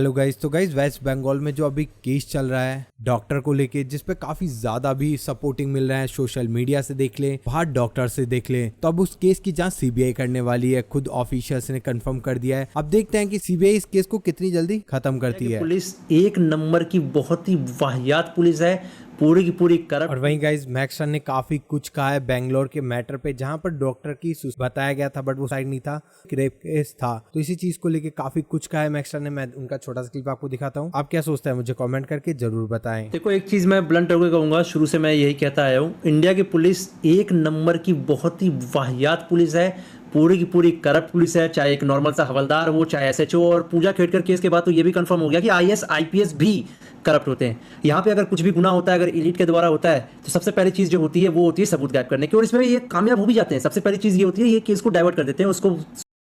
Hello guys, तो guys waste Bengal में जो अभी केस चल रहा है डॉक्टर को लेके, जिसपे काफी ज्यादा भी सपोर्टिंग मिल रहा है, सोशल मीडिया से देख ले, बाहर डॉक्टर से देख ले, तो अब उस केस की जांच सीबीआई करने वाली है। खुद ऑफिशियल्स ने कंफर्म कर दिया है। अब देखते हैं कि सीबीआई इस केस को कितनी जल्दी खत्म करती है। पुलिस एक नंबर की बहुत ही वाहियात पुलिस है, पूरी की पूरी करप्ट। और वहीं गाइस मैक्स सर ने काफी कुछ कहा है बेंगलोर के मैटर पे, जहां पर डॉक्टर की बताया गया था बट वो साइड नहीं था, रेप केस था। तो इसी चीज को लेके काफी कुछ कहा है मैक्स सर ने। मैं उनका छोटा सा क्लिप आपको दिखाता हूँ। आप क्या सोचते हैं मुझे कमेंट करके जरूर बताएं। देखो, एक चीज मैं ब्लंट होकर कहूंगा, शुरू से मैं यही कहता आया हूँ, इंडिया की पुलिस एक नंबर की बहुत ही वाहियात पुलिस है, पूरी की पूरी करप्ट पुलिस है। चाहे एक नॉर्मल सा हवलदार हो, चाहे एसएचओ। और पूजा खेड़कर केस के बाद तो ये भी कंफर्म हो गया कि आईएएस आईपीएस भी करप्ट होते हैं। यहाँ पे अगर कुछ भी गुनाह होता है, अगर एलीट के द्वारा होता है, तो सबसे पहली चीज जो होती है वो होती है सबूत गायब करने की। और इसमें ये कामयाब हो भी जाते हैं। सबसे पहली चीज ये होती है, ये केस को डाइवर्ट कर देते हैं, उसको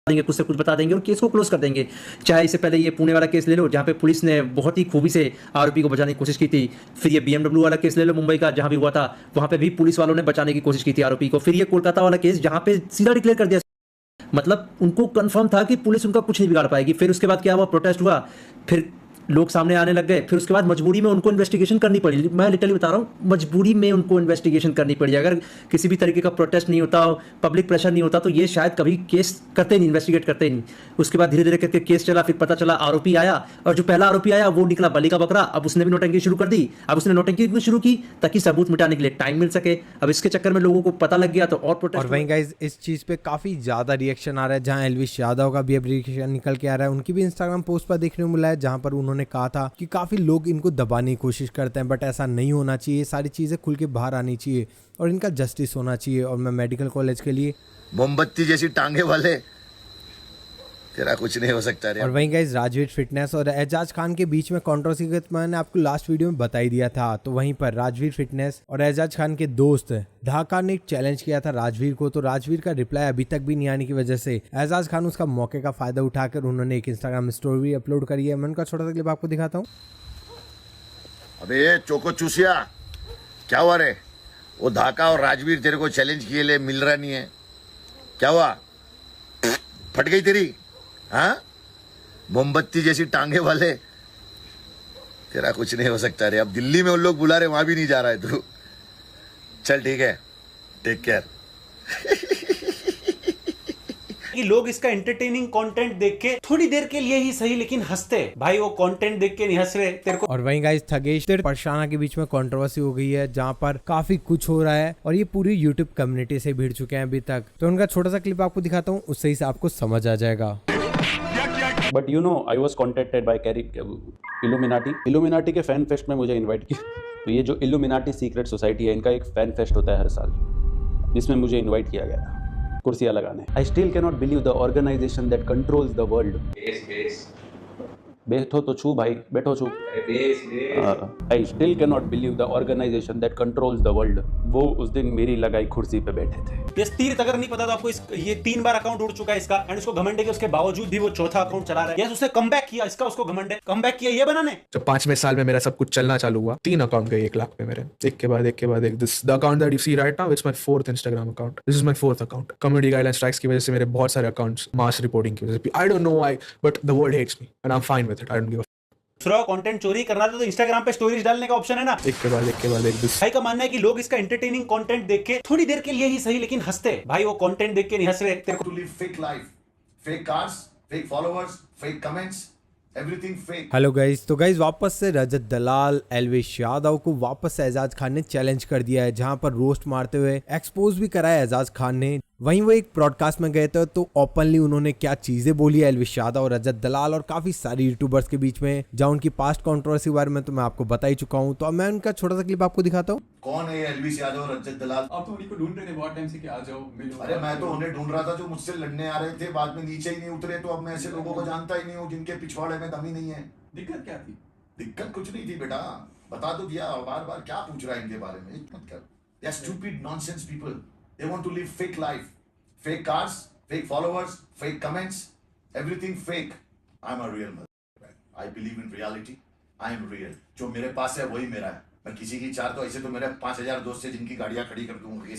देंगे, कुछ से कुछ बता देंगे और केस को क्लोज कर देंगे। चाहे इससे पहले ये पुणे वाला केस ले लो, जहां पे पुलिस ने बहुत ही खूबी से आरोपी को बचाने की कोशिश की थी। फिर ये बीएमडब्ल्यू वाला केस ले लो, मुंबई का, जहां भी हुआ था, वहां पे भी पुलिस वालों ने बचाने की कोशिश की थी आरोपी को। फिर ये कोलकाता वाला केस, जहां पे सीधा डिक्लेयर कर दिया, मतलब उनको कंफर्म था कि पुलिस उनका कुछ नहीं बिगाड़ पाएगी। फिर उसके बाद क्या हुआ, प्रोटेस्ट हुआ, फिर लोग सामने आने लग गए। फिर उसके बाद मजबूरी में उनको इन्वेस्टिगेशन करनी पड़ी। मैं लिटरली बता रहा हूँ, मजबूरी में उनको इन्वेस्टिगेशन करनी पड़ी। अगर किसी भी तरीके का प्रोटेस्ट नहीं होता, पब्लिक प्रेशर नहीं होता, तो ये शायद कभी केस करते नहीं, इन्वेस्टिगेट करते ही नहीं। उसके बाद धीरे धीरे करके केस चला, फिर पता चला आरोपी आया, और जो पहला आरोपी आया वो निकला बलि का बकरा। अब उसने भी नौटंकी शुरू कर दी। अब उसने नौटंकी भी शुरू की ताकि सबूत मिटाने के लिए टाइम मिल सके। अब इसके चक्कर में लोगों को पता लग गया तो और प्रोटेस्ट। और वहीं गाइस इस चीज पे काफी ज्यादा रिएक्शन आ रहा है, जहां एलविश यादव का भी अब रिएक्शन निकल के आ रहा है। उनकी भी इंस्टाग्राम पोस्ट पर देखने को मिला है, जहां पर उन्होंने कहा था कि काफी लोग इनको दबाने की कोशिश करते हैं, बट ऐसा नहीं होना चाहिए। सारी चीजें खुल के बाहर आनी चाहिए और इनका जस्टिस होना चाहिए। और मैं मेडिकल कॉलेज के लिए मोमबत्ती जैसी टांगे वाले, तेरा कुछ नहीं हो सकता रे। और वहीं गाइस राजवीर फिटनेस और एजाज खान के बीच में कंट्रोवर्सी का मैंने आपको लास्ट वीडियो में बता ही दिया था। तो वहीं पर राजवीर फिटनेस और एजाज खान के दोस्त ढाका ने एक चैलेंज किया था राजवीर को। तो राजवीर का रिप्लाई अभी तक भी नहीं आने की वजह से एजाज खान उसका मौके का फायदा उठाकर उन्होंने एक इंस्टाग्राम स्टोरी अपलोड करी है। मैं उनका छोटा सा क्लिप आपको दिखाता हूँ। अबे चोको चूसिया, क्या हुआ रे? वो धाका और राजवीर तेरे को चैलेंज किए ले मिल रहा नहीं है, क्या हुआ? फट गई तेरी? हाँ, मोमबत्ती जैसी टांगे वाले, तेरा कुछ नहीं हो सकता रे। अब दिल्ली में उन लोग बुला रहे, वहां भी नहीं जा रहा है तू। चल ठीक है, टेक केयर। कि लोग इसका एंटरटेनिंग कंटेंट देख के थोड़ी देर के लिए ही सही लेकिन हंसते भाई, वो कंटेंट देख के नहीं हंस रहे तेरे को। और वहीं गाइस थगेश परशाना के बीच में कंट्रोवर्सी हो गई है, जहां पर काफी कुछ हो रहा है और ये पूरी यूट्यूब कम्युनिटी से भिड़ चुके हैं अभी तक। तो उनका छोटा सा क्लिप आपको दिखाता हूँ, उससे ही से आपको समझ आ जाएगा। But you know I was contacted by carry illuminati के फैन फेस्ट में मुझे इन्वाइट किया। तो ये जो इल्यूमिनाटी सीक्रेट सोसाइटी है, इनका एक फैन फेस्ट होता है हर साल, जिसमें मुझे इन्वाइट किया गया था कुर्सियाँ लगाने। I still cannot believe the organisation that controls the world. बैठो तो छू भाई, बैठो छू। I still cannot believe the organisation that controls the world. वो उस दिन मेरी लगाई कुर्सी पे बैठे थे। ये तीर अगर नहीं पता तो आपको ये 3 बार अकाउंट उड़ चुका है इसका, एंड इसको घमंड है कि उसके बावजूद भी वो चौथा अकाउंट चला रहा है। यस, उसने कमबैक किया, इसका उसको घमंड है, कमबैक किया ये बनाने। जब 5वें साल में मेरा सब कुछ चलना चालू हुआ, 3 अकाउंट गए 1 लाख पे मेरे, एक के बाद एक। This the account that you see right now, it's my 4th Instagram account. This is my 4th account. Community guideline strikes की वजह से मेरे बहुत सारे अकाउंट्स मास रिपोर्टिंग की वजह से, I don't know why, but the world hates me and I am fine with it. I don't give दूसरा कंटेंट चोरी करना था तो इंस्टाग्राम पे स्टोरीज डालने का ऑप्शन है ना। एक के बाद एक। भाई का मानना है कि लोग इसका एंटरटेनिंग कंटेंट देख के थोड़ी देर के लिए ही सही लेकिन हंसते भाई, वो कंटेंट देख के नहीं हंस रहे तेरे को। To live fake life, fake cars, fake followers, fake comments, everything fake. Hello guys, तो गाइस वापस से रजत दलाल एलविश यादव को वापस से एजाज खान ने चैलेंज कर दिया है, जहां पर रोस्ट मारते हुए एक्सपोज भी करा है एजाज खान ने। वहीं वो एक ब्रॉडकास्ट में गए थे तो ओपनली उन्होंने क्या चीजें बोली है एलविश यादव और रजत दलाल और काफी सारी यूट्यूबर्स के बीच में, जहां उनकी पास्ट कंट्रोवर्सी बारे में तो मैं आपको बता ही चुका हूं। तो अब मैं उनका छोटा सा क्लिप आपको दिखाता हूँ। कौन है ये एलविश यादव और रजत दलाल? आप तो उन्हीं को ढूंढ रहे थे बहुत टाइम से कि आ जाओ मिलो। अरे मैं तो उन्हें ढूंढ रहा था जो मुझसे लड़ने आ रहे थे, बाद में नीचे ही नहीं उतरे। तो अब मैं ऐसे लोगों को जानता ही नहीं हूँ जिनके पिछवाड़े में दम ही नहीं है। दिक्कत क्या थी? दिक्कत कुछ नहीं थी बेटा, बता तो दिया। बार बार क्या पूछ रहा है इनके बारे में, मत कर। They are stupid nonsense people. They want to live fake life, fake cars, fake followers, fake comments, everything fake. I'm a real mother. I believe in reality. I am real. जो मेरे पास है वही मेरा है। मैं किसी की चार तो ऐसे तो मेरे 5000 दोस्त है जिनकी गाड़ियां खड़ी कर दूंगा।